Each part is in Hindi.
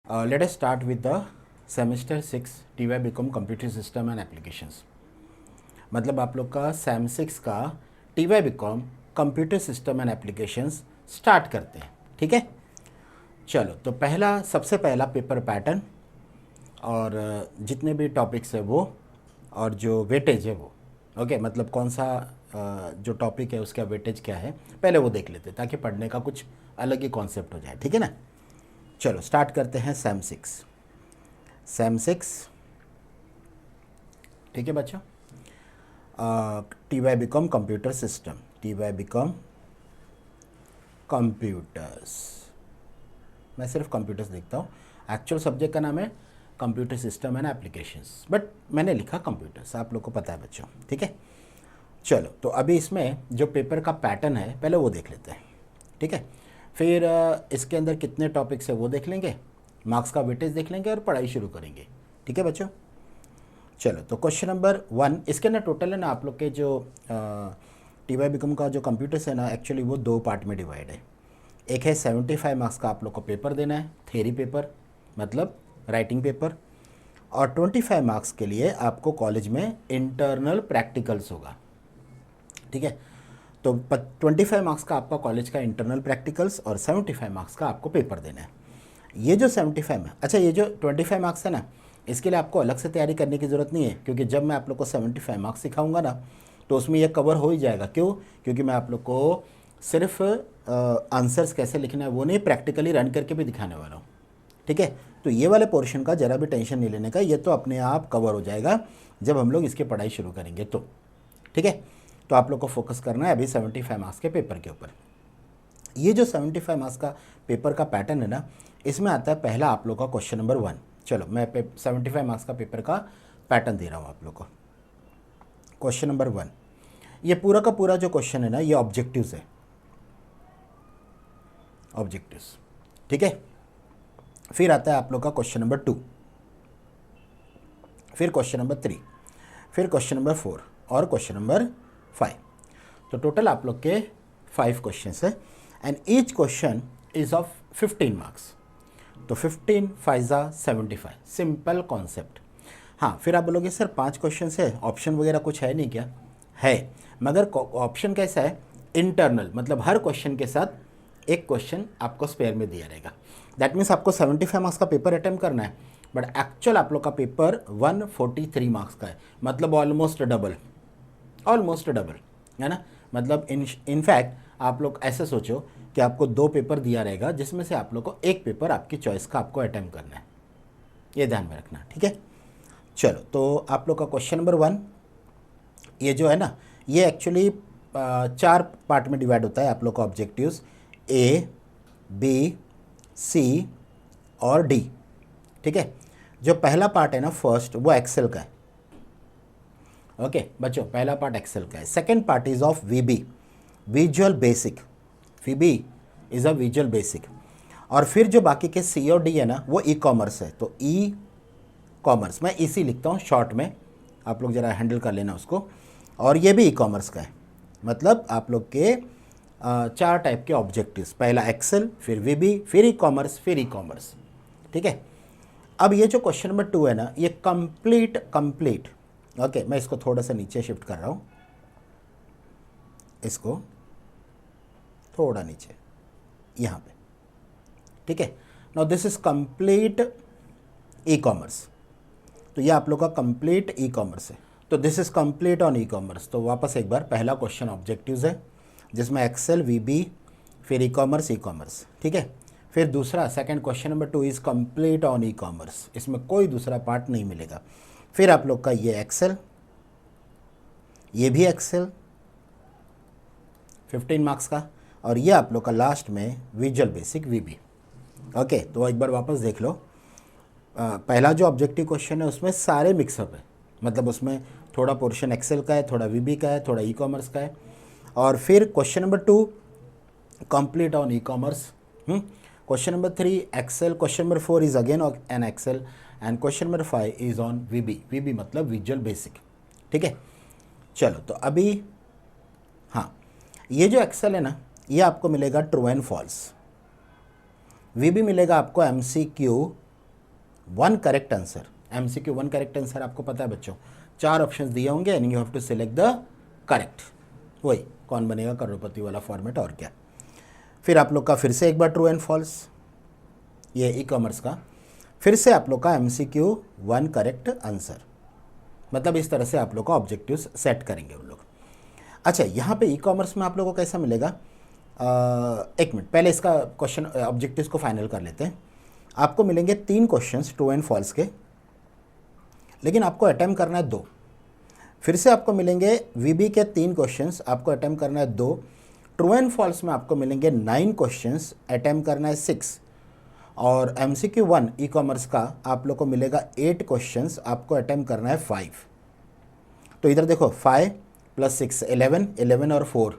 Let us start with the semester 6 TY BCom computer system and applications. मतलब आप लोग का सेम 6 का TY BCom computer system and applications start करते हैं। ठीक है, चलो तो सबसे पहला पेपर पैटर्न और जितने भी टॉपिक्स है वो और जो वेटेज है वो ओके मतलब कौन सा जो टॉपिक है उसका वेटेज क्या है पहले वो देख लेते हैं ताकि पढ़ने का कुछ अलग ही कॉन्सेप्ट हो जाए। ठीक है ना, चलो स्टार्ट करते हैं सेम 6। ठीक है बच्चों, TY BCom computer system, TY BCom computers. मैं सिर्फ कंप्यूटर्स देखता हूँ, एक्चुअल सब्जेक्ट का नाम है computer system and applications, but मैंने लिखा कंप्यूटर्स, आप लोग को पता है बच्चों। ठीक है, चलो तो अभी इसमें जो पेपर का पैटर्न है पहले वो देख लेते हैं। ठीक है, फिर इसके अंदर कितने टॉपिक्स है वो देख लेंगे, मार्क्स का वेटेज देख लेंगे और पढ़ाई शुरू करेंगे। ठीक है बच्चों, चलो तो क्वेश्चन नंबर 1 इसके अंदर टोटल है ना आप लोग के जो TY BCom का जो कंप्यूटर्स है ना एक्चुअली वो 2 पार्ट में डिवाइड है। एक है 75 मार्क्स का आप लोग को पेपर देना है, थ्योरी पेपर मतलब राइटिंग पेपर, और 25 मार्क्स के लिए आपको कॉलेज में इंटरनल प्रैक्टिकल्स होगा। ठीक है, तो 25 मार्क्स का आपका कॉलेज का इंटरनल प्रैक्टिकल्स और 75 मार्क्स का आपको पेपर देना है। ये जो 75 में अच्छा ये जो 25 मार्क्स है ना इसके लिए आपको अलग से तैयारी करने की ज़रूरत नहीं है, क्योंकि जब मैं आप लोग को 75 मार्क्स सिखाऊंगा ना तो उसमें ये कवर हो ही जाएगा। क्यों? क्योंकि मैं आप लोग को सिर्फ आंसर्स कैसे लिखना है वो नहीं, प्रैक्टिकली रन करके भी दिखाने वाला हूँ। ठीक है, तो ये वाले पोर्शन का ज़रा भी टेंशन नहीं लेने का, ये तो अपने आप कवर हो जाएगा जब हम लोग इसकी पढ़ाई शुरू करेंगे तो। ठीक है, तो आप लोग को फोकस करना है अभी 75 मार्क्स के पेपर के ऊपर। ये जो 75 मार्क्स का पेपर का पैटर्न है ना इसमें आता है पहला आप लोग का क्वेश्चन नंबर 1। चलो मैं 75 मार्क्स का पेपर का पैटर्न दे रहा हूँ आप लोग को। क्वेश्चन नंबर 1, ये पूरा का पूरा जो क्वेश्चन है ना ये ऑब्जेक्टिव्स है, ऑब्जेक्टिव्स। ठीक है, फिर आता है आप लोग का क्वेश्चन नंबर 2, फिर क्वेश्चन नंबर 3, फिर क्वेश्चन नंबर 4 और क्वेश्चन नंबर 5। तो टोटल आप लोग के 5 क्वेश्चन है and each question is of 15 marks. तो 15 फाइजा 75, सिंपल कॉन्सेप्ट। हाँ, फिर आप बोलोगे सर 5 क्वेश्चन है, ऑप्शन वगैरह कुछ है नहीं क्या? है, मगर ऑप्शन कैसा है? इंटरनल, मतलब हर क्वेश्चन के साथ एक क्वेश्चन आपको स्पेयर में दिया रहेगा। दैट मीन्स आपको 75 मार्क्स का पेपर अटेम्प्ट करना है, बट एक्चुअल आप लोग का पेपर 143 मार्क्स का है, मतलब ऑलमोस्ट डबल है ना। मतलब इनफैक्ट आप लोग ऐसे सोचो कि आपको 2 पेपर दिया रहेगा जिसमें से आप लोग को एक पेपर आपकी चॉइस का आपको अटेम्प्ट करना है, ये ध्यान में रखना। ठीक है, चलो तो आप लोग का क्वेश्चन नंबर 1 ये जो है ना ये एक्चुअली 4 पार्ट में डिवाइड होता है आप लोग का ऑब्जेक्टिव्स, A, B, C और D। ठीक है, जो पहला पार्ट है ना फर्स्ट वो एक्सेल का है। ओके बच्चों, पहला पार्ट एक्सेल का है। Second part is of VB, visual basic. VB is a visual basic. और फिर जो बाकी के C और D है ना वो ई-कॉमर्स है, तो ई-कॉमर्स मैं इसी लिखता हूँ शॉर्ट में, आप लोग ज़रा हैंडल कर लेना उसको। और ये भी ई-कॉमर्स का है, मतलब आप लोग के 4 टाइप के ऑब्जेक्टिव्स, पहला एक्सेल, फिर VB, फिर ई-कॉमर्स। ठीक है, अब ये जो क्वेश्चन नंबर 2 है ना ये कंप्लीट ओके मैं इसको थोड़ा सा नीचे शिफ्ट कर रहा हूँ, इसको थोड़ा नीचे यहाँ पे। ठीक है, now this is complete e-commerce, तो ये आप लोग का कंप्लीट ई-कॉमर्स है। तो this is complete on e-commerce. तो वापस एक बार, पहला क्वेश्चन ऑब्जेक्टिव्स है जिसमें एक्सेल, VB, फिर ई-कॉमर्स। ठीक है, फिर दूसरा second question number 2 is complete on e-commerce, इसमें कोई दूसरा पार्ट नहीं मिलेगा। फिर आप लोग का ये एक्सेल, ये भी एक्सेल 15 मार्क्स का, और ये आप लोग का लास्ट में विजुअल बेसिक VB। ओके, तो एक बार वापस देख लो, पहला जो ऑब्जेक्टिव क्वेश्चन है उसमें सारे मिक्सअप है, मतलब उसमें थोड़ा पोर्शन एक्सेल का है, थोड़ा VB का है, थोड़ा ई-कॉमर्स का है। और फिर question number 2 complete on e-commerce, question number 3 Excel, question number 4 is again an Excel, and question number 5 is on VB मतलब विजुअल बेसिक। ठीक है, चलो तो अभी हाँ, ये जो एक्सेल है ना ये आपको मिलेगा ट्रू एंड फॉल्स, VB मिलेगा आपको MCQ one correct answer, MCQ one correct answer आपको पता है बच्चों, 4 ऑप्शंस दिए होंगे and you have to select the correct, वही कौन बनेगा करोड़पति वाला फॉर्मेट और क्या। फिर आप लोग का फिर से एक बार ट्रू एंड फॉल्स, ये ई कॉमर्स का फिर से आप लोग का एमसीक्यू वन करेक्ट आंसर, मतलब इस तरह से आप लोग का ऑब्जेक्टिव्स सेट करेंगे उन लोग। अच्छा, यहाँ पे ई कॉमर्स में आप लोगों को कैसा मिलेगा, एक मिनट पहले इसका क्वेश्चन ऑब्जेक्टिव्स को फाइनल कर लेते हैं। आपको मिलेंगे 3 क्वेश्चंस ट्रू एंड फॉल्स के, लेकिन आपको अटेम्प्ट करना है 2। फिर से आपको मिलेंगे वीबी के 3 क्वेश्चंस, आपको अटेम्प्ट करना है 2। ट्रू एंड फॉल्स में आपको मिलेंगे 9 क्वेश्चंस, अटेम्प्ट करना है 6। और एमसीक्यू वन ई कॉमर्स का आप लोग को मिलेगा 8 क्वेश्चंस, आपको अटेम्प्ट करना है 5। तो इधर देखो 5 + 6 11, 11 और 4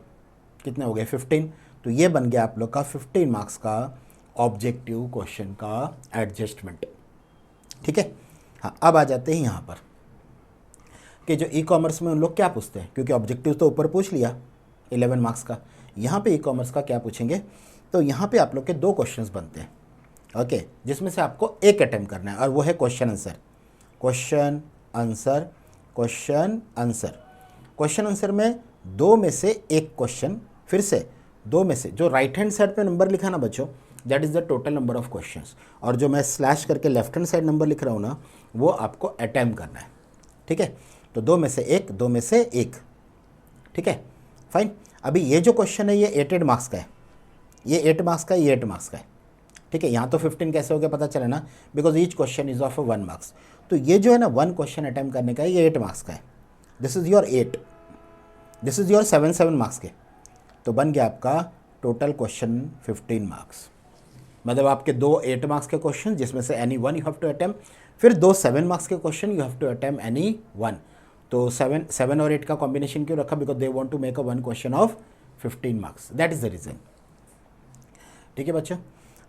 कितने हो गए 15। तो ये बन गया आप लोग का 15 मार्क्स का ऑब्जेक्टिव क्वेश्चन का एडजस्टमेंट। ठीक है, हाँ अब आ जाते हैं यहाँ पर कि जो ई कॉमर्स में उन लोग क्या पूछते हैं, क्योंकि ऑब्जेक्टिव तो ऊपर पूछ लिया 11 मार्क्स का, यहाँ पे ई कॉमर्स का क्या पूछेंगे। तो यहाँ पे आप लोग के 2 क्वेश्चंस बनते हैं, ओके, जिसमें से आपको एक अटेम्प्ट करना है और वो है question answer. Question answer, question answer, question answer में 2 में से एक क्वेश्चन, फिर से 2 में से जो राइट हैंड साइड पे नंबर लिखा ना बच्चों, that is the total number of questions, और जो मैं स्लैश करके लेफ्ट हैंड साइड नंबर लिख रहा हूँ ना, वो आपको अटेम्प्ट करना है। ठीक है, तो 2 में से एक, 2 में से एक। ठीक है, फाइन। अभी ये जो क्वेश्चन है ये 8 मार्क्स का है, ये 8 मार्क्स का है, ये 8 मार्क्स का है। ठीक है, यहाँ तो 15 कैसे हो गया पता चला ना, because each question is of 1 marks. तो ये जो है ना 1 क्वेश्चन अटेम्प्ट करने का है, ये 8 मार्क्स का है। This is your 8, this is your 7 marks के। तो बन गया आपका टोटल क्वेश्चन 15 मार्क्स, मतलब आपके 2 8 मार्क्स के क्वेश्चन जिसमें से any one you have to attempt, फिर 2 7 मार्क्स के question you have to attempt any one. तो 7 और 8 का कॉम्बिनेशन क्यों रखा, because they want to make a 1 question of 15 marks, that is the reason. ठीक है बच्चों,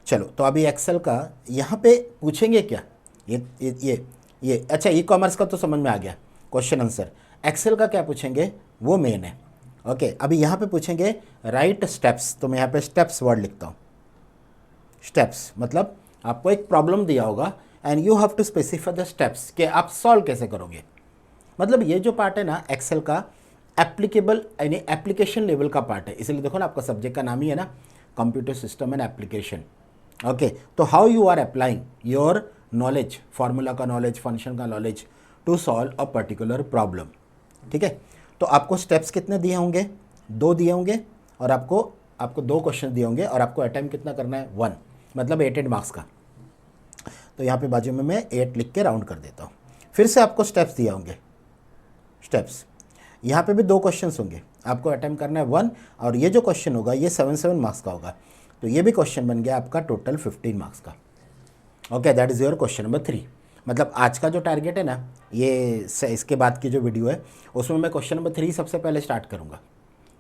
चलो तो अभी एक्सेल का यहाँ पे पूछेंगे क्या, ये अच्छा ई कॉमर्स का तो समझ में आ गया क्वेश्चन आंसर। एक्सेल का क्या पूछेंगे वो मेन है। ओके, अभी यहाँ पे पूछेंगे राइट स्टेप्स, तो मैं यहाँ पे स्टेप्स वर्ड लिखता हूँ। स्टेप्स मतलब आपको एक प्रॉब्लम दिया होगा and you have to specify the steps कि आप सॉल्व कैसे करोगे। मतलब ये जो पार्ट है ना एक्सेल का एप्लीकेबल यानी एप्लीकेशन लेवल का पार्ट है, इसलिए देखो ना आपका सब्जेक्ट का नाम ही है ना computer system and application. Okay, तो how you are applying your knowledge, formula का नॉलेज, फंक्शन का knowledge to solve a particular problem. ठीक है, तो आपको स्टेप्स कितने दिए होंगे, 2 दिए होंगे, और आपको 2 क्वेश्चन दिए होंगे, और आपको अटेम्प्ट कितना करना है 1, मतलब 8 मार्क्स का। तो यहाँ पे बाजू में मैं 8 लिख के राउंड कर देता हूँ। फिर से आपको स्टेप्स दिए होंगे, स्टेप्स यहाँ पे भी 2 क्वेश्चन होंगे, आपको अटेम्प्ट करना है 1, और ये जो क्वेश्चन होगा ये 7 मार्क्स का होगा। तो ये भी क्वेश्चन बन गया आपका टोटल 15 मार्क्स का। Okay, that is your question number 3। मतलब आज का जो टारगेट है ना, ये इसके बाद की जो वीडियो है उसमें मैं क्वेश्चन नंबर 3 सबसे पहले स्टार्ट करूँगा,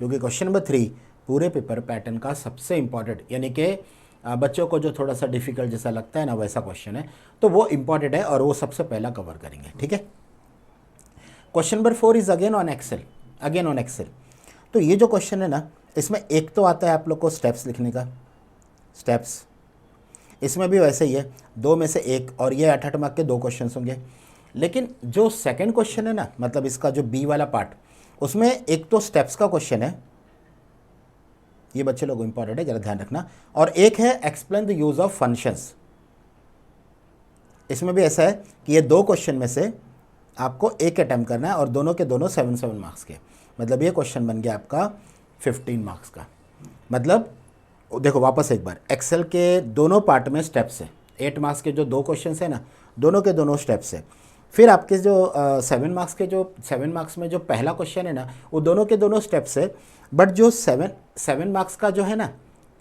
क्योंकि क्वेश्चन नंबर 3 पूरे पेपर पैटर्न का सबसे इंपॉर्टेंट, यानी कि बच्चों को जो थोड़ा सा डिफिकल्ट जैसा लगता है ना वैसा क्वेश्चन है, तो वो इंपॉर्टेंट है और वो सबसे पहला कवर करेंगे। ठीक है, question number 4 is again on Excel, again on Excel. तो ये जो क्वेश्चन है ना, इसमें एक तो आता है आप लोग को स्टेप्स लिखने का, स्टेप्स, इसमें भी वैसे ही है 2 में से एक, और ये 8 मार्क के 2 क्वेश्चन होंगे। लेकिन जो सेकंड क्वेश्चन है ना, मतलब इसका जो बी वाला पार्ट, उसमें एक तो स्टेप्स का क्वेश्चन है, ये बच्चे लोग इंपॉर्टेंट है, जरा ध्यान रखना, और एक है explain the use of functions. इसमें भी ऐसा है कि ये 2 क्वेश्चन में से आपको एक अटेम्प्ट करना है, और दोनों के दोनों 7 मार्क्स के, मतलब ये क्वेश्चन बन गया आपका 15 मार्क्स का। मतलब देखो वापस एक बार, एक्सेल के दोनों पार्ट में स्टेप्स है, 8 मार्क्स के जो 2 क्वेश्चन है ना, दोनों के दोनों स्टेप्स है। फिर आपके जो 7 मार्क्स के जो 7 मार्क्स में जो पहला क्वेश्चन है ना, वो दोनों के दोनों स्टेप्स है, बट जो 7 मार्क्स का जो है ना,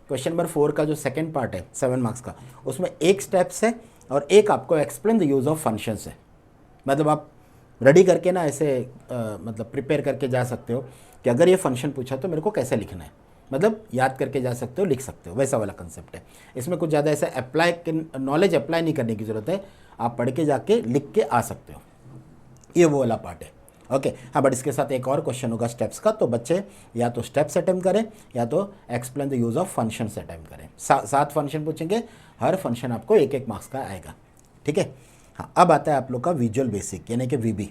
क्वेश्चन नंबर 4 का जो सेकंड पार्ट है 7 मार्क्स का, उसमें एक स्टेप्स है और एक आपको explain the use of functions है। मतलब आप रेडी करके ना ऐसे मतलब प्रिपेयर करके जा सकते हो कि अगर ये फंक्शन पूछा तो मेरे को कैसे लिखना है, मतलब याद करके जा सकते हो, लिख सकते हो, वैसा वाला कंसेप्ट है। इसमें कुछ ज़्यादा ऐसा नॉलेज अप्लाई नहीं करने की ज़रूरत है, आप पढ़ के जाके लिख के आ सकते हो, ये वो वाला पार्ट है। ओके, हाँ, बट इसके साथ एक और क्वेश्चन होगा स्टेप्स का, तो बच्चे या तो स्टेप्स अटेम्प्ट करें या तो explain the use of functions attempt करें। 7 फंक्शन पूछेंगे, हर फंक्शन आपको 1 मार्क्स का आएगा। ठीक है, हाँ, अब आता है आप लोग का विजुअल बेसिक यानी कि वीबी।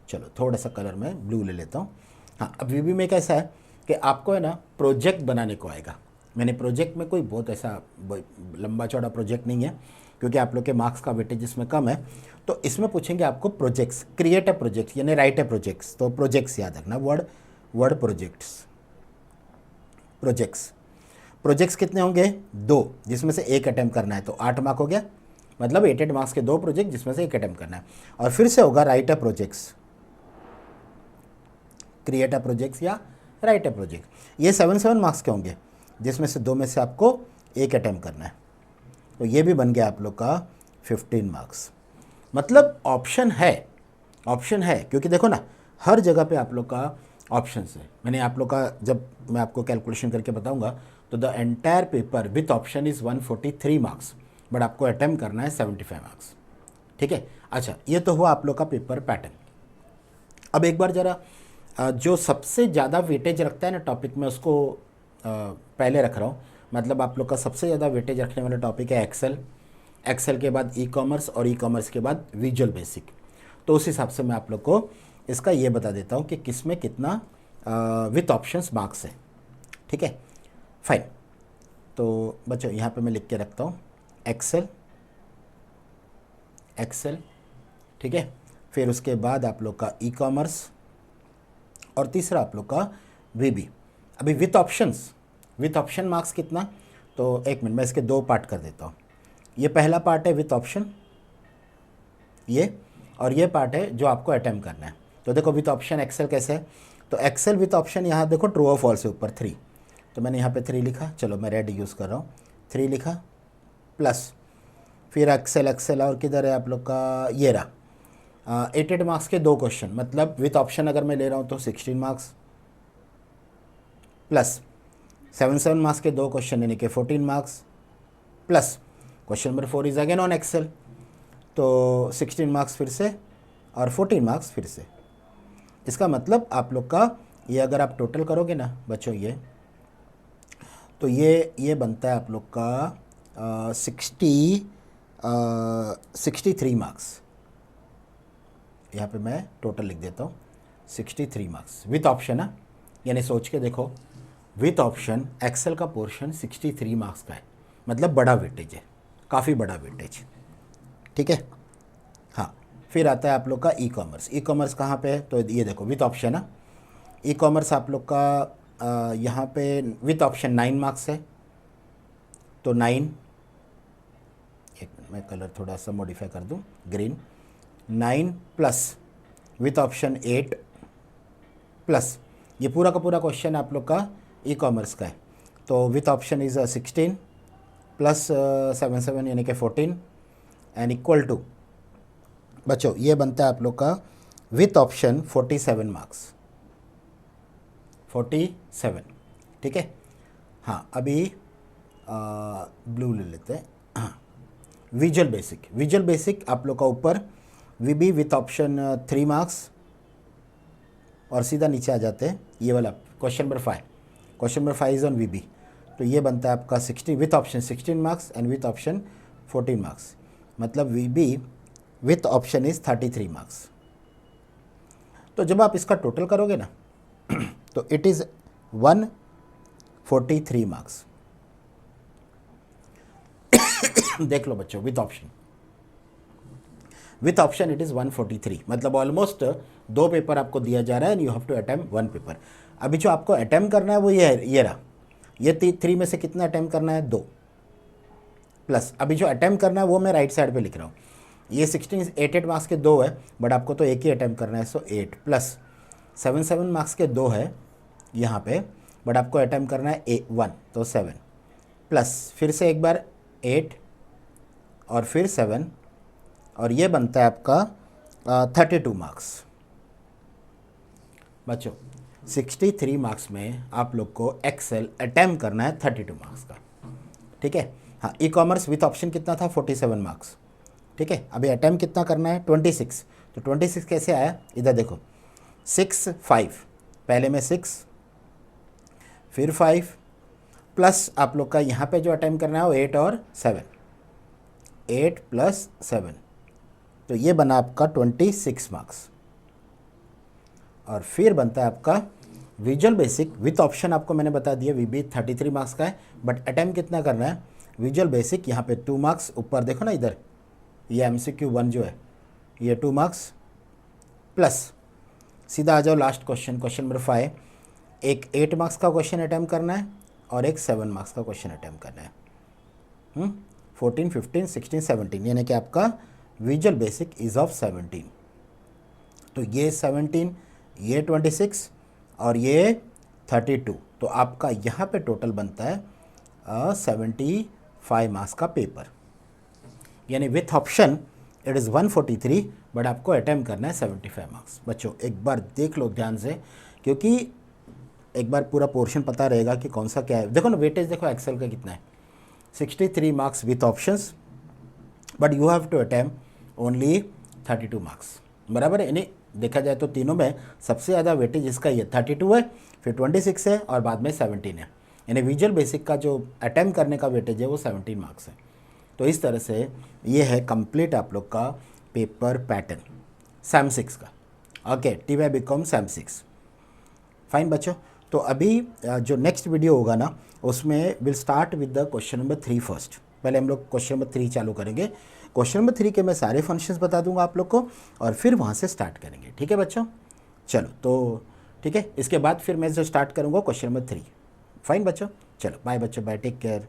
चलो थोड़ा सा कलर में ब्लू ले लेता हूँ। हाँ, अब वीबी में कैसा है कि आपको है ना प्रोजेक्ट बनाने को आएगा। मैंने प्रोजेक्ट में कोई बहुत ऐसा लंबा चौड़ा प्रोजेक्ट नहीं है, क्योंकि आप लोग के मार्क्स का वेटेज इसमें कम है। तो इसमें पूछेंगे आपको प्रोजेक्ट्स, क्रिएट अ प्रोजेक्ट्स यानी राइट अ प्रोजेक्ट्स। तो प्रोजेक्ट्स याद रखना, वर्ड प्रोजेक्ट्स। प्रोजेक्ट्स कितने होंगे? 2, जिसमें से एक अटेम्प्ट करना है, तो 8 मार्क हो गया। मतलब 8 मार्क्स के 2 प्रोजेक्ट जिसमें से एक अटेम्प्ट करना है। और फिर से होगा right a projects, create a projects या राइट अ प्रोजेक्ट। ये 7 मार्क्स के होंगे, जिसमें से 2 में से आपको एक अटेम्प्ट करना है। तो ये भी बन गया आप लोग का 15 मार्क्स। मतलब ऑप्शन है, क्योंकि देखो ना हर जगह पे आप लोग का ऑप्शंस है। मैंने आप लोग का, जब मैं आपको कैलकुलेशन करके बताऊंगा, तो the entire paper with option is 143 marks, but आपको अटेम्प्ट करना है 75 मार्क्स। ठीक है। अच्छा, ये तो हुआ आप लोग का पेपर पैटर्न। अब एक बार ज़रा जो सबसे ज़्यादा वेटेज रखता है ना टॉपिक में, उसको पहले रख रहा हूँ। मतलब आप लोग का सबसे ज़्यादा वेटेज रखने वाला टॉपिक है एक्सेल के बाद ई कॉमर्स, और ई कॉमर्स के बाद विजुअल बेसिक। तो उस हिसाब से मैं आप लोग को इसका ये बता देता हूँ कि किस में कितना विथ ऑप्शंस मार्क्स है। ठीक है, फाइन। तो बच्चों यहाँ पे मैं लिख के रखता हूँ एक्सेल, ठीक है। फिर उसके बाद आप लोग का ई कॉमर्स, और तीसरा आप लोग का वीबी। अभी विथ ऑप्शन मार्क्स कितना? तो एक मिनट, मैं इसके 2 पार्ट कर देता हूँ। ये पहला पार्ट है विथ ऑप्शन, ये, और ये पार्ट है जो आपको अटेम्प्ट करना है। तो देखो विथ ऑप्शन एक्सेल कैसे है, तो एक्सेल विथ ऑप्शन यहाँ देखो ट्रू और फॉल्स है ऊपर 3, तो मैंने यहाँ पे 3 लिखा। चलो मैं रेड यूज़ कर रहा हूँ, 3 लिखा प्लस, फिर एक्सेल और किधर है आप लोग का, ये रहा 8 मार्क्स के 2 क्वेश्चन। मतलब विथ ऑप्शन अगर मैं ले रहा हूँ तो 16 मार्क्स, प्लस 7 मार्क्स के 2 क्वेश्चन यानी कि 14 marks, plus question number 4 is again on Excel, तो 16 मार्क्स फिर से और 14 मार्क्स फिर से। इसका मतलब आप लोग का ये अगर आप टोटल करोगे ना बच्चों, ये तो ये बनता है आप लोग का 63 मार्क्स। यहाँ पे मैं टोटल लिख देता हूँ 63 मार्क्स विथ ऑप्शन है, यानी सोच के देखो विथ ऑप्शन एक्सेल का पोर्शन 63 मार्क्स का है। मतलब बड़ा वेटेज है, काफ़ी बड़ा वेटेज। ठीक है। हाँ, फिर आता है आप लोग का ई कॉमर्स कहाँ पे है? तो ये देखो विथ ऑप्शन है। ई कॉमर्स आप लोग का यहाँ पे विथ ऑप्शन 9 मार्क्स है, तो 9, एक मिनट मैं कलर थोड़ा सा मॉडिफाई कर दूँ, green, 9 plus with option 8 plus, ये पूरा का पूरा क्वेश्चन आप लोग का ई कॉमर्स का है। तो विथ ऑप्शन इज़ 16 प्लस 7 यानी कि 14 एंड इक्वल टू, बच्चों ये बनता है आप लोग का विथ ऑप्शन 47 मार्क्स, 47। ठीक है। हाँ, अभी ब्लू ले लेते हैं। हाँ, विजुअल बेसिक आप लोग का ऊपर वीबी विथ ऑप्शन 3 मार्क्स, और सीधा नीचे आ जाते हैं ये वाला क्वेश्चन नंबर 5 इज ऑन वीबी। तो ये बनता है आपका 60 with option 16 marks and with option 14 marks. मतलब वीबी विथ ऑप्शन इज 33 मार्क्स। तो जब आप इसका टोटल करोगे ना तो इट इज़ 143 मार्क्स। देख लो बच्चों, विथ ऑप्शन इट इज़ 143। मतलब ऑलमोस्ट 2 पेपर आपको दिया जा रहा है and you have to attempt 1 paper. अभी जो आपको अटेम्प्ट करना है वो ये रहा, ये 3 में से कितना अटेम्प्ट करना है? 2 प्लस अभी जो अटेम्प्ट करना है वो मैं राइट साइड पे लिख रहा हूँ। ये 8 मार्क्स के 2 है, बट आपको तो एक ही अटेम्प्ट करना है, सो 8 प्लस 7 मार्क्स के 2 है यहाँ पे, बट आपको अटेम्प्ट करना है 1, तो 7 प्लस फिर से एक बार 8 और फिर 7, और ये बनता है आपका 32 मार्क्स। बच्चों 63 मार्क्स में आप लोग को एक्सेल अटेम्प्ट करना है 32 मार्क्स का। ठीक है। हाँ, ई कॉमर्स विथ ऑप्शन कितना था? 47 मार्क्स। ठीक है। अभी अटेम्प्ट कितना करना है? 26। तो 26 कैसे आया? इधर देखो 6 5, पहले में 6 फिर 5 प्लस आप लोग का यहाँ पे जो अटेम्प्ट करना है वो 8 और 7, 8 प्लस 7, तो ये बना आपका 26 मार्क्स। और फिर बनता है आपका विजुअल बेसिक विथ ऑप्शन, आपको मैंने बता दिया वीबी 33 मार्क्स का है, बट अटेम्प्ट कितना करना है। विजुअल बेसिक यहाँ पे 2 मार्क्स, ऊपर देखो ना इधर ये MCQ 1 जो है ये 2 मार्क्स प्लस सीधा आ जाओ लास्ट क्वेश्चन, क्वेश्चन नंबर 5। एक 8 मार्क्स का क्वेश्चन अटैम्प्ट करना है और एक 7 मार्क्स का क्वेश्चन अटैम्प्ट करना है। 14, 15, 16, 17 यानी कि आपका विजुअल बेसिक इज ऑफ 17। तो ये 17, ये 26 और ये 32, तो आपका यहाँ पे टोटल बनता है 75 मार्क्स का पेपर। यानी with option it is 143, but आपको अटैम्प्ट करना है 75 मार्क्स। बच्चों एक बार देख लो ध्यान से, क्योंकि एक बार पूरा पोर्शन पता रहेगा कि कौन सा क्या है। देखो ना वेटेज देखो एक्सेल का कितना है, 63 marks with options, but you have to attempt only 32 marks. बराबर है। यानी देखा जाए तो तीनों में सबसे ज़्यादा वेटेज इसका ये 32 है, फिर 26 है और बाद में 17 है। यानी विजुअल बेसिक का जो अटैम्प्ट करने का वेटेज है वो 17 मार्क्स है। तो इस तरह से ये है कंप्लीट आप लोग का पेपर पैटर्न सैम 6 का। Okay, TY BCom Sam 6। Fine बच्चों, तो अभी जो नेक्स्ट वीडियो होगा ना उसमें will start with the question number 3 first. पहले हम लोग क्वेश्चन नंबर 3 चालू करेंगे। क्वेश्चन नंबर 3 के मैं सारे फंक्शंस बता दूंगा आप लोग को और फिर वहाँ से स्टार्ट करेंगे। ठीक है बच्चों, चलो तो ठीक है, इसके बाद फिर मैं जो स्टार्ट करूँगा क्वेश्चन नंबर 3। फाइन बच्चों, चलो बाय बच्चों, बाय, टेक केयर।